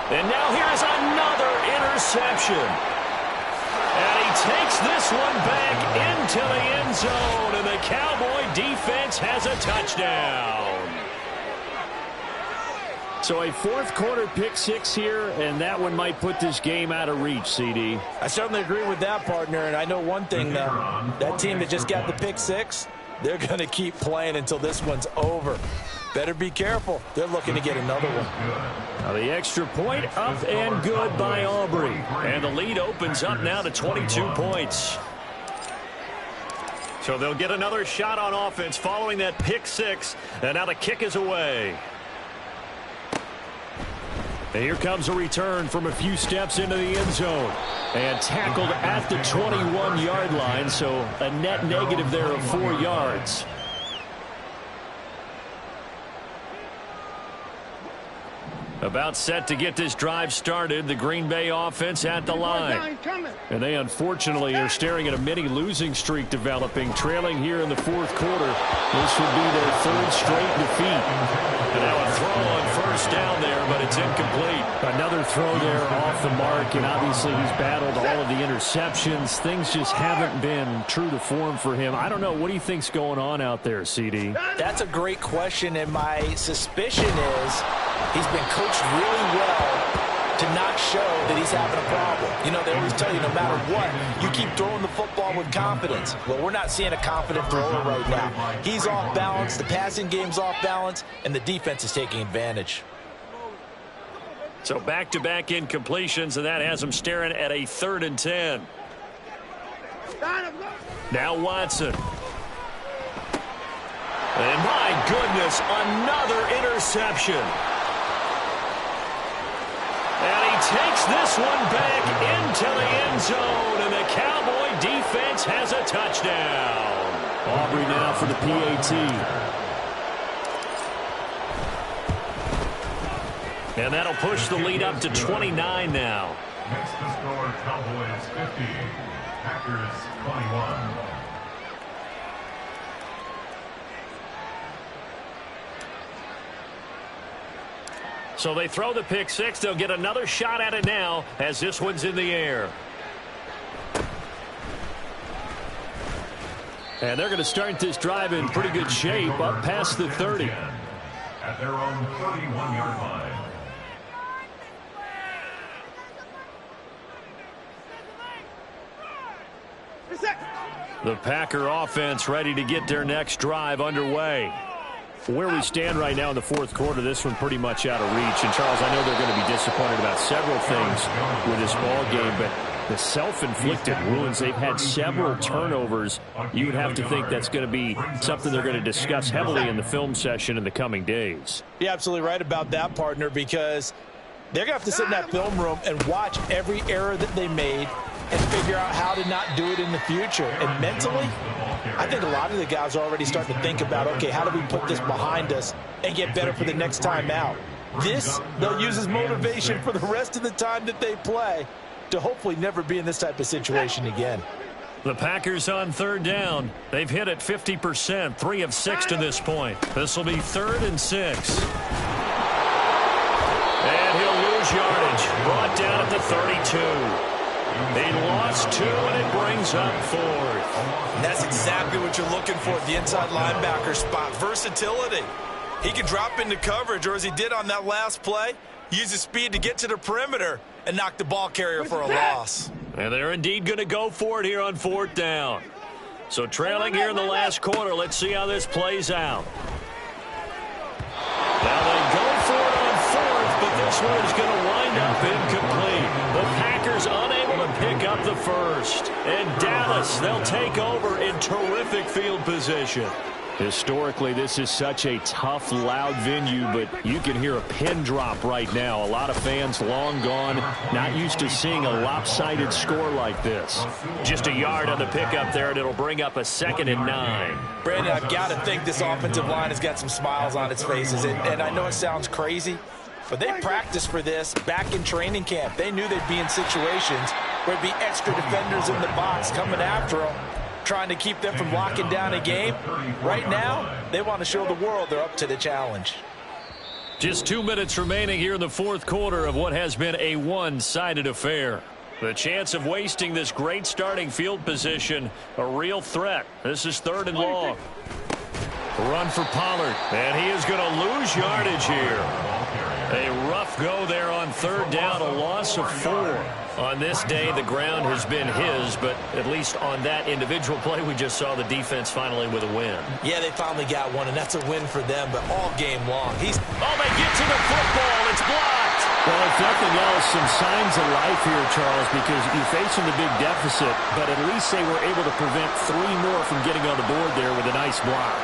And now here's another interception. And he takes this one back into the end zone, and the Cowboy defense has a touchdown. So a fourth quarter pick six here, and that one might put this game out of reach, CD. I certainly agree with that, partner, and I know one thing, though. That team that just got the pick six, they're going to keep playing until this one's over. Better be careful. They're looking to get another one. Now the extra point up and good by Aubrey. And the lead opens up now to 22 points. So they'll get another shot on offense following that pick six. And now the kick is away. And here comes a return from a few steps into the end zone. And tackled at the 21-yard line, so a net negative there of 4 yards. About set to get this drive started. The Green Bay offense at the line. And they unfortunately are staring at a mini losing streak developing, trailing here in the fourth quarter. This would be their third straight defeat. And now a throw on first down there, but it's incomplete. Another throw there off the mark, and obviously he's battled all of the interceptions. Things just haven't been true to form for him. I don't know. What do you think's going on out there, CD? That's a great question, and my suspicion is he's been coached really well to not show that he's having a problem. You know, they always tell you no matter what, you keep throwing the football with confidence. Well, we're not seeing a confident thrower right now. He's off balance, the passing game's off balance, and the defense is taking advantage. So back-to-back incompletions, and that has him staring at a 3rd and 10. Now Watson. And my goodness, another interception. And he takes this one back into the end zone, and the Cowboy defense has a touchdown. Aubrey now for the PAT. And that'll push the lead up to 29 now. Next to score, Cowboys 50, Packers 21. So they throw the pick six. They'll get another shot at it now as this one's in the air. And they're going to start this drive in pretty good shape up past the 30. At their own 31-yard line. The Packer offense ready to get their next drive underway. Where we stand right now in the fourth quarter, this one pretty much out of reach. And, Charles, I know they're going to be disappointed about several things with this ball game, but the self-inflicted wounds, they've had several turnovers. You would have to think that's going to be something they're going to discuss heavily in the film session in the coming days. You're absolutely right about that, partner, because they're going to have to sit in that film room and watch every error that they made and figure out how to not do it in the future. And mentally, I think a lot of the guys are already starting to think about, okay, how do we put this behind us and get better for the next time out? This, they'll use as motivation for the rest of the time that they play to hopefully never be in this type of situation again. The Packers on 3rd down. They've hit it 50%, 3 of 6 to this point. This will be 3rd and 6. And he'll lose yardage. Brought down at the 32. They lost 2, and it brings up 4th. And that's exactly what you're looking for at the inside linebacker spot. Versatility. He can drop into coverage, or as he did on that last play, use his speed to get to the perimeter and knock the ball carrier for a loss. And they're indeed going to go for it here on 4th down. So trailing here in the last quarter, let's see how this plays out. Now they go for it on 4th, but this one is going to wind up incomplete. The Packers unable to pick up the first. And Dallas, they'll take over in terrific field position. Historically, this is such a tough, loud venue, but you can hear a pin drop right now. A lot of fans long gone, not used to seeing a lopsided score like this. Just a yard on the pickup there, and it'll bring up a 2nd and 9. Brandon, I've got to think this offensive line has got some smiles on its faces, and I know it sounds crazy, but they practiced for this back in training camp. They knew they'd be in situations where there'd be extra defenders in the box coming after them, trying to keep them from locking down a game. Right now, they want to show the world they're up to the challenge. Just 2 minutes remaining here in the fourth quarter of what has been a one-sided affair. The chance of wasting this great starting field position, a real threat. This is 3rd and long. Run for Pollard, and he is going to lose yardage here. A rough go there on 3rd down, a loss of 4. On this day, the ground has been his, but at least on that individual play, we just saw the defense finally with a win. Yeah, they finally got one, and that's a win for them, but all game long. They get to the football. It's blocked. Well, if nothing else, some signs of life here, Charles, because you're facing the big deficit, but at least they were able to prevent 3 more from getting on the board there with a nice block.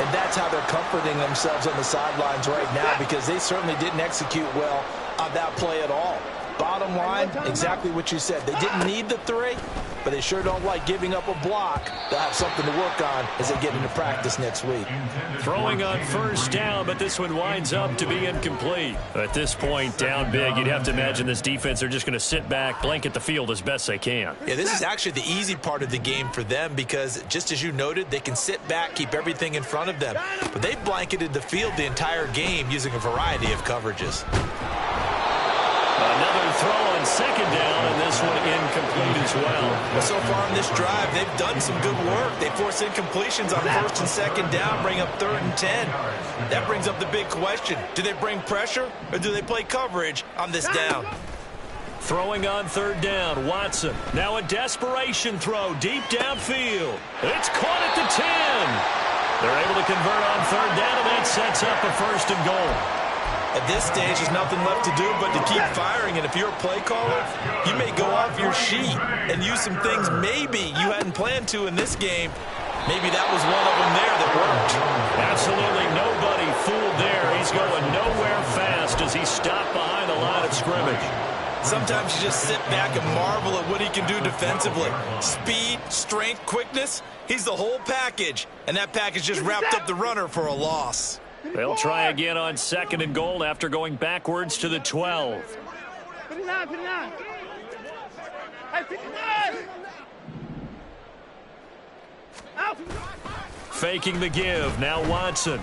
And that's how they're comforting themselves on the sidelines right now, because they certainly didn't execute well on that play at all. Bottom line, exactly what you said. They didn't need the 3, but they sure don't like giving up a block. They'll have something to work on as they get into practice next week. Throwing on 1st down, but this one winds up to be incomplete. At this point, down big, you'd have to imagine this defense are just going to sit back, blanket the field as best they can. Yeah, this is actually the easy part of the game for them because, just as you noted, they can sit back, keep everything in front of them. But they blanketed the field the entire game using a variety of coverages. Another throw on 2nd down, and this one incomplete as well. So far on this drive, they've done some good work. They force incompletions on 1st and 2nd down, bring up 3rd and 10. That brings up the big question. Do they bring pressure, or do they play coverage on this down? Throwing on 3rd down, Watson. Now a desperation throw deep downfield. It's caught at the 10. They're able to convert on 3rd down, and that sets up a 1st and goal. At this stage, there's nothing left to do but to keep firing. And if you're a play caller, you may go off your sheet and use some things maybe you hadn't planned to in this game. Maybe that was one of them there that worked. Absolutely nobody fooled there. He's going nowhere fast as he stopped behind the line of scrimmage. Sometimes you just sit back and marvel at what he can do defensively. Speed, strength, quickness, he's the whole package. And that package just wrapped up the runner for a loss. They'll try again on 2nd and goal after going backwards to the 12. Put it on. Hey, 59. Out. Faking the give. Now Watson.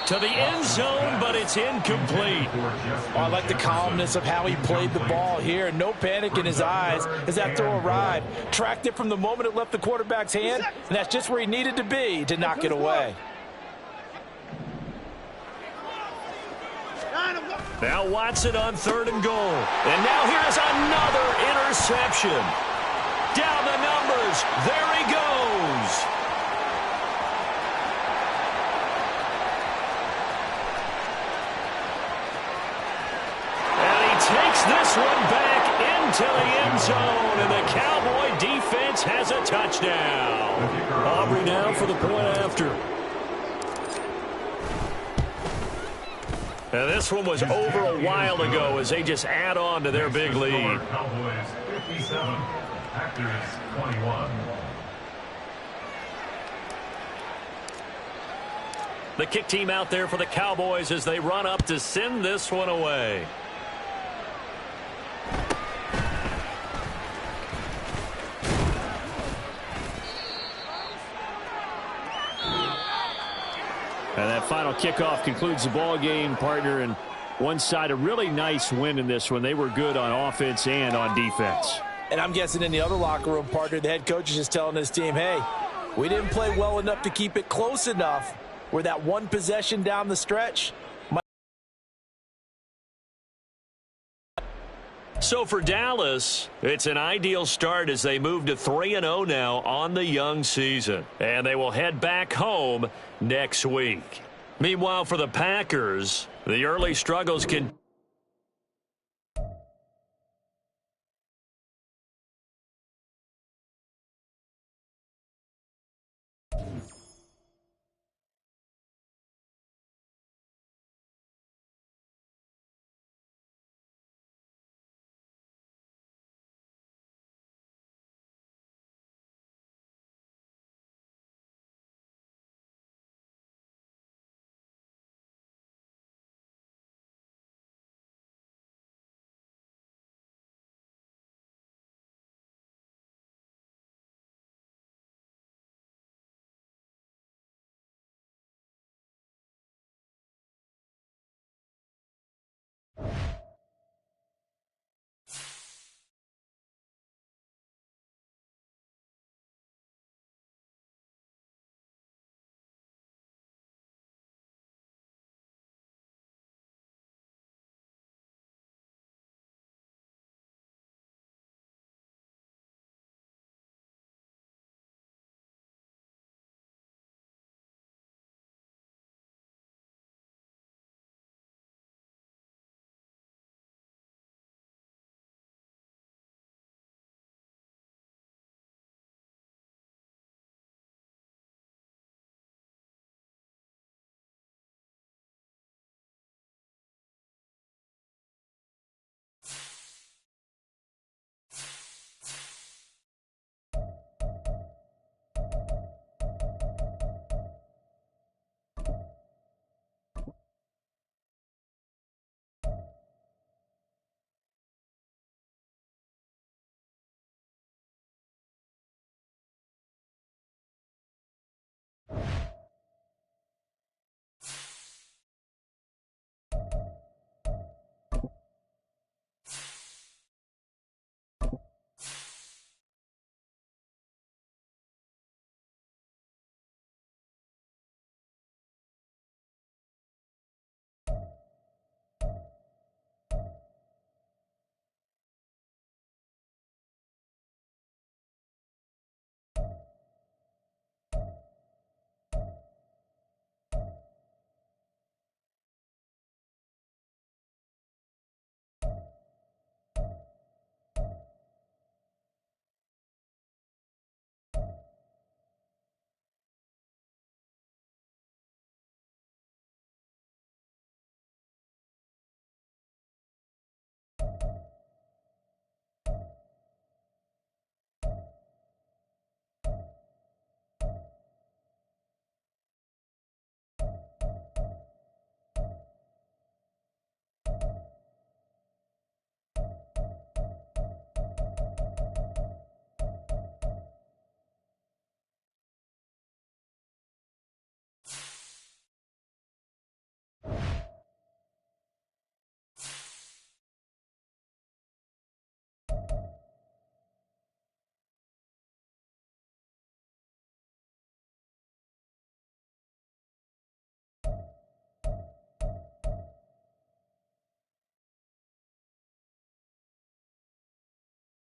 To the end zone, but it's incomplete. Oh, I like the calmness of how he played the ball here. No panic in his eyes as that throw arrived. Tracked it from the moment it left the quarterback's hand, and that's just where he needed to be to knock it away. Now Watson on 3rd and goal. And now here's another interception. Down the numbers. There he goes. Takes this one back into the end zone, and the Cowboy defense has a touchdown. Aubrey now for the point after. And this one was over a while ago as they just add on to their big lead. Cowboys 57, Packers 21. The kick team out there for the Cowboys as they run up to send this one away. And that final kickoff concludes the ball game, partner. And one side, a really nice win in this one. They were good on offense and on defense. And I'm guessing in the other locker room, partner, the head coach is just telling his team, hey, we didn't play well enough to keep it close enough where that one possession down the stretch. So for Dallas, it's an ideal start as they move to 3-0 now on the young season. And they will head back home next week. Meanwhile, for the Packers, the early struggles can